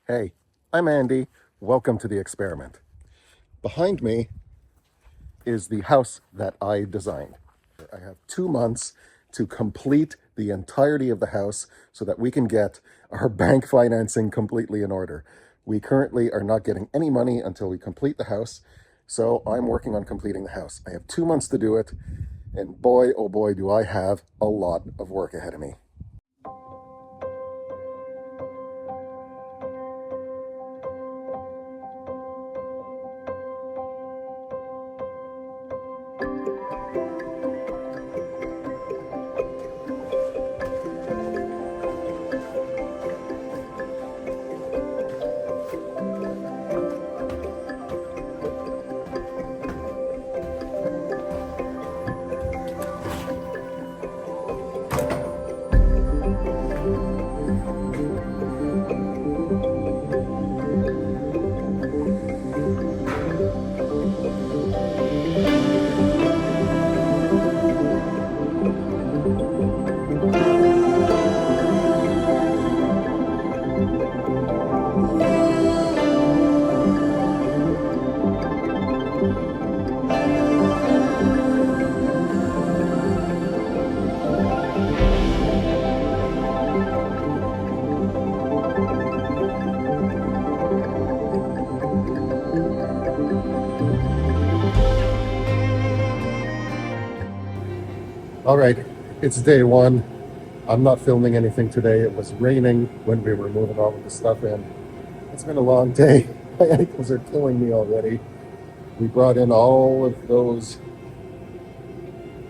Hey, I'm Andy. Welcome to the experiment. Behind me is the house that I designed. I have 2 months to complete the entirety of the house so that we can get our bank financing completely in order. We currently are not getting any money until we complete the house, so I'm working on completing the house. I have 2 months to do it, and boy, oh boy, do I have a lot of work ahead of me. All right, it's day one. I'm not filming anything today. It was raining when we were moving all of the stuff in. It's been a long day. My ankles are killing me already. We brought in all of those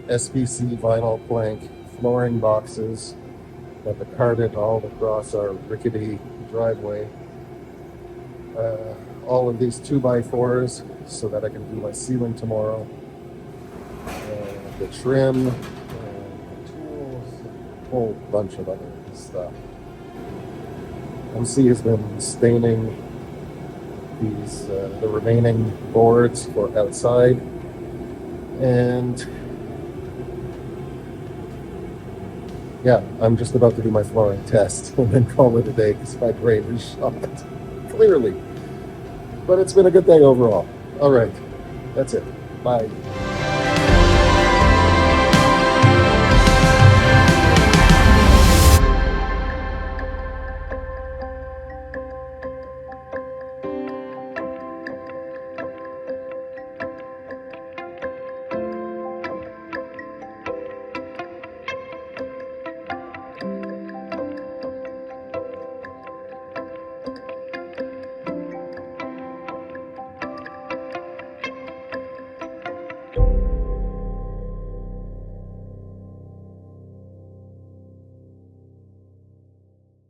SPC vinyl plank flooring boxes that the carted all across our rickety driveway. All of these 2x4s so that I can do my ceiling tomorrow. The trim, the tools, a whole bunch of other stuff. MC has been staining the remaining boards for outside, and yeah, I'm just about to do my flooring test and then call it a day because my brain is shot clearly. But it's been a good day overall. All right, that's it. Bye.